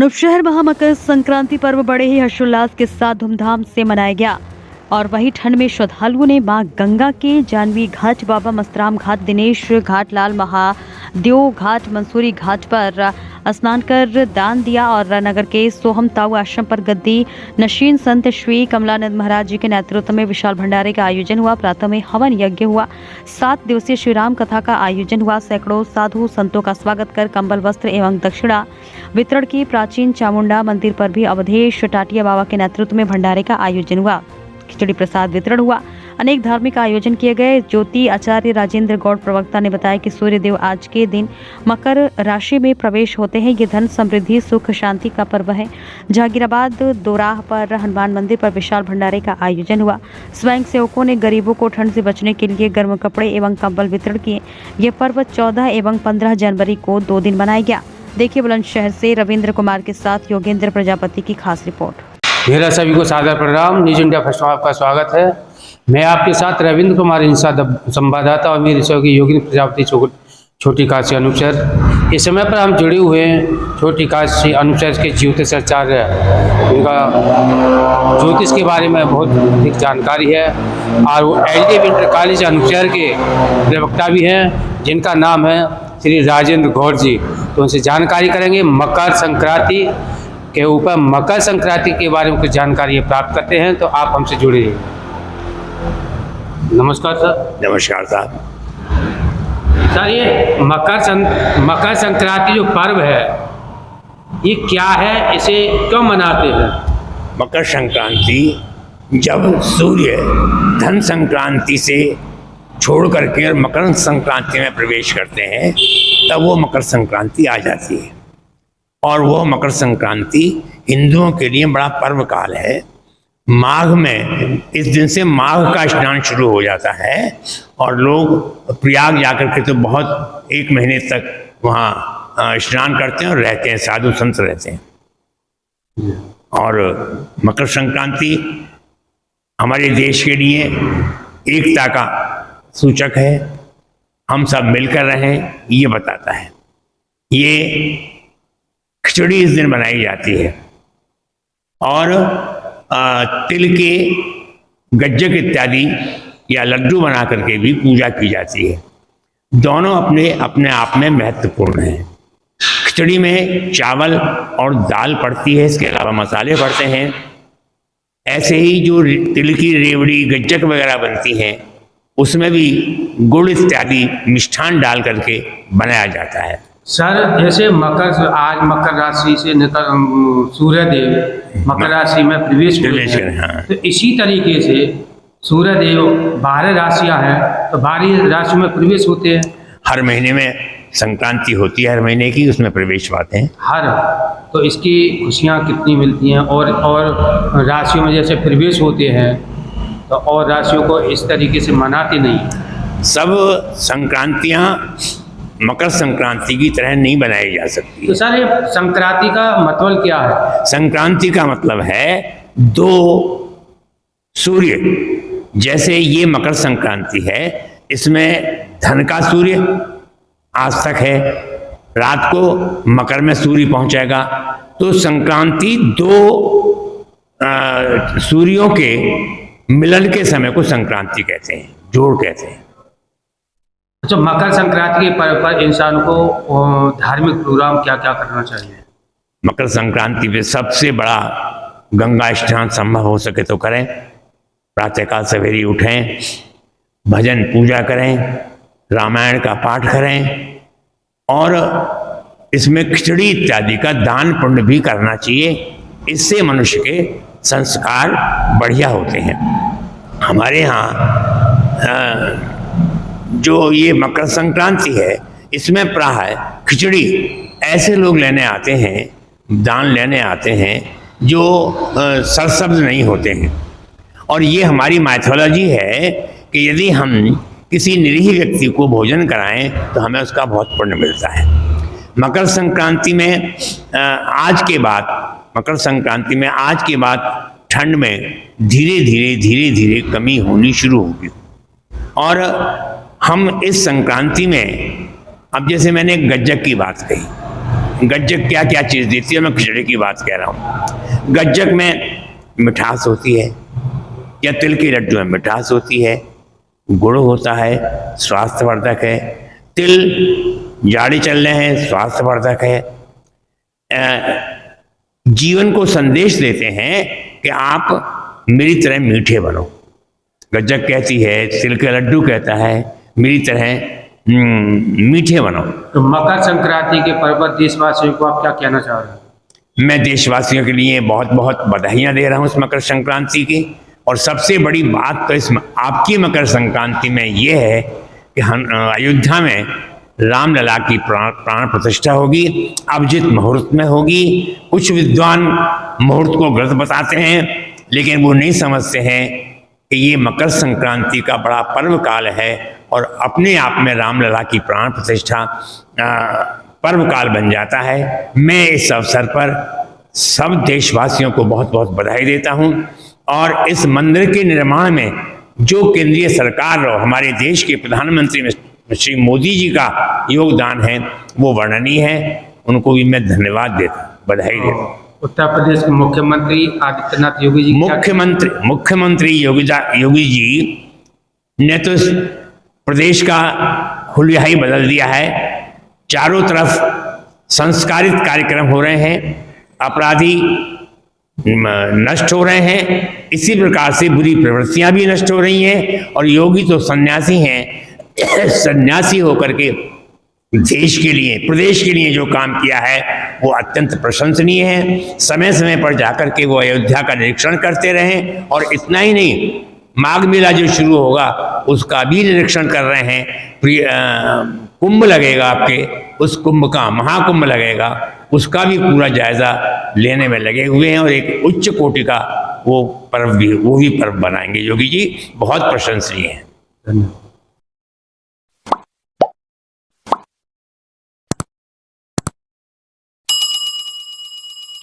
अनूपशहर महामकर संक्रांति पर्व बड़े ही हर्षोल्लास के साथ धूमधाम से मनाया गया और वही ठंड में श्रद्धालुओं ने मां गंगा के जानवी घाट, बाबा मस्तराम घाट, दिनेश घाट, लाल महादेव घाट, मंसूरी घाट पर स्नान कर दान दिया और नगर के सोहम ताऊ आश्रम पर गद्दी नशीन संत श्री कमलानंद महाराज जी के नेतृत्व में विशाल भंडारे का आयोजन हुआ। प्रातः में हवन यज्ञ हुआ। 7 दिवसीय श्री राम कथा का आयोजन हुआ। सैकड़ों साधु संतों का स्वागत कर कंबल, वस्त्र एवं दक्षिणा वितरण की। प्राचीन चामुंडा मंदिर पर भी अवधेश टाटिया बाबा के नेतृत्व में भंडारे का आयोजन हुआ। खिचड़ी प्रसाद वितरण हुआ। अनेक धार्मिक आयोजन किए गए। ज्योति आचार्य राजेंद्र गौड़ प्रवक्ता ने बताया कि सूर्य देव आज के दिन मकर राशि में प्रवेश होते हैं। ये धन समृद्धि, सुख, शांति का पर्व है। जहांगीराबाद दोराह पर हनुमान मंदिर पर विशाल भंडारे का आयोजन हुआ। स्वयं सेवकों ने गरीबों को ठंड से बचने के लिए गर्म कपड़े एवं कंबल वितरण किए। ये पर्व 14 एवं 15 जनवरी को 2 दिन मनाया गया। देखिए बुलंदशहर से रविंद्र कुमार के साथ योगेंद्र प्रजापति की खास रिपोर्ट। मेरा सभी को सादर प्रणाम। न्यूज इंडिया फर्स्ट में आपका स्वागत है। मैं आपके साथ रविंद्र कुमार इंसाद संवाददाता और मेरे सहयोगी योगेंद्र प्रजापति छोटी काशी अनूपशहर। इस समय पर हम जुड़े हुए हैं छोटी काशी अनूपशहर के ज्योतिष आचार्य, उनका ज्योतिष के बारे में बहुत अधिक जानकारी है और वो LD इंटर कॉलेज अनूपशहर के प्रवक्ता भी हैं, जिनका नाम है श्री राजेंद्र गौड़ जी। तो उनसे जानकारी करेंगे मकर संक्रांति के ऊपर। मकर संक्रांति के बारे में कुछ जानकारी प्राप्त करते हैं, तो आप हमसे जुड़े रहिए। नमस्कार सर। नमस्कार साहब। सर, ये मकर संक्रांति जो पर्व है, ये क्या है, इसे क्यों मनाते हैं? मकर संक्रांति जब सूर्य धन संक्रांति से छोड़ करके मकर संक्रांति में प्रवेश करते हैं, तब वो मकर संक्रांति आ जाती है। और वो मकर संक्रांति हिंदुओं के लिए बड़ा पर्व काल है। माघ में इस दिन से माघ का स्नान शुरू हो जाता है और लोग प्रयाग जाकर के तो बहुत 1 महीने तक वहाँ स्नान करते हैं और रहते हैं, साधु संत रहते हैं। और मकर संक्रांति हमारे देश के लिए एकता का सूचक है। हम सब मिलकर रहें, ये बताता है। ये खिचड़ी इस दिन बनाई जाती है और तिल के गज्जक इत्यादि या लड्डू बना करके भी पूजा की जाती है। दोनों अपने आप में महत्वपूर्ण हैं। खिचड़ी में चावल और दाल पड़ती है, इसके अलावा मसाले पड़ते हैं। ऐसे ही जो तिल की रेवड़ी, गज्जक वगैरह बनती हैं, उसमें भी गुड़ इत्यादि मिष्ठान डाल करके बनाया जाता है। सर, जैसे आज मकर राशि से निकल सूर्य देव मकर राशि में प्रवेश करें, हाँ। तो इसी तरीके से सूर्य देव 12 राशियां हैं, तो 12 राशि में प्रवेश होते हैं। हर महीने में संक्रांति होती है, हर महीने की, उसमें प्रवेश पाते हैं। तो इसकी खुशियां कितनी मिलती हैं। और राशियों में जैसे प्रवेश होते हैं, तो और राशियों को इस तरीके से मनाते नहीं। सब संक्रांतियां मकर संक्रांति की तरह नहीं बनाई जा सकती। तो सर, ये संक्रांति का मतलब क्या है? संक्रांति का मतलब है 2 सूर्य। जैसे ये मकर संक्रांति है, इसमें धन का सूर्य आज तक है, रात को मकर में सूर्य पहुंचेगा। तो संक्रांति 2 सूर्यों के मिलन के समय को संक्रांति कहते हैं, जोड़ कहते हैं। अच्छा, मकर संक्रांति के पर्व पर इंसान को धार्मिक प्रोग्राम क्या क्या करना चाहिए? मकर संक्रांति पे सबसे बड़ा गंगा स्नान संभव हो सके तो करें। प्रातःकाल सवेरे उठें, भजन पूजा करें, रामायण का पाठ करें और इसमें खिचड़ी इत्यादि का दान पुण्य भी करना चाहिए। इससे मनुष्य के संस्कार बढ़िया होते हैं। हमारे यहाँ जो ये मकर संक्रांति है, इसमें प्राय खिचड़ी ऐसे लोग लेने आते हैं, दान लेने आते हैं, जो सरसब्ज नहीं होते हैं। और ये हमारी माइथोलॉजी है कि यदि हम किसी निरीह व्यक्ति को भोजन कराएं तो हमें उसका बहुत पुण्य मिलता है। मकर संक्रांति में आज के बाद ठंड में धीरे धीरे कमी होनी शुरू होगी। और हम इस संक्रांति में, अब जैसे मैंने गज्जक की बात कही, गज्जक क्या क्या चीज़ देती है, मैं खिचड़ी की बात कह रहा हूँ। गज्जक में मिठास होती है, या तिल के लड्डू में मिठास होती है, गुड़ होता है, स्वास्थ्यवर्धक है। तिल जाड़े चल रहे हैं, स्वास्थ्यवर्धक है। जीवन को संदेश देते हैं कि आप मेरी तरह मीठे बनो। गज्जक कहती है, तिल के लड्डू कहता है मेरी तरह मीठे बनो। तो मकर संक्रांति के पर्व पर देशवासियों को आप क्या कहना चाह रहे हैं? मैं देशवासियों के लिए बहुत बहुत बधाइयाँ दे रहा हूँ इस मकर संक्रांति की। और सबसे बड़ी बात तो इस आपकी मकर संक्रांति में ये है कि हम अयोध्या में रामलला की प्राण प्रतिष्ठा होगी, अभिजित मुहूर्त में होगी। कुछ विद्वान मुहूर्त को गलत बताते हैं, लेकिन वो नहीं समझते हैं कि ये मकर संक्रांति का बड़ा पर्व काल है और अपने आप में रामलला की प्राण प्रतिष्ठा पर्व काल बन जाता है। मैं इस अवसर पर सब देशवासियों को बहुत बहुत बधाई देता हूँ। और इस मंदिर के निर्माण में जो केंद्रीय सरकार और हमारे देश के प्रधानमंत्री श्री मोदी जी का योगदान है वो वर्णनीय है। उनको भी मैं धन्यवाद देता हूँ, बधाई देता हूँ। उत्तर प्रदेश के मुख्यमंत्री आदित्यनाथ योगी जी मुख्यमंत्री योगी जी ने तो प्रदेश का हुलिया ही बदल दिया है। चारों तरफ संस्कारित कार्यक्रम हो रहे हैं, अपराधी नष्ट हो रहे हैं, इसी प्रकार से बुरी प्रवृत्तियां भी नष्ट हो रही हैं। और योगी तो सन्यासी हैं, सन्यासी होकर के देश के लिए, प्रदेश के लिए जो काम किया है वो अत्यंत प्रशंसनीय है। समय समय पर जाकर के वो अयोध्या का निरीक्षण करते रहें। और इतना ही नहीं, माघ मेला जो शुरू होगा उसका भी निरीक्षण कर रहे हैं। कुंभ लगेगा आपके, उस कुंभ का महाकुंभ लगेगा, उसका भी पूरा जायजा लेने में लगे हुए हैं। और एक उच्च कोटि का वो भी पर्व बनाएंगे योगी जी, बहुत प्रशंसनीय है। धन्यवाद।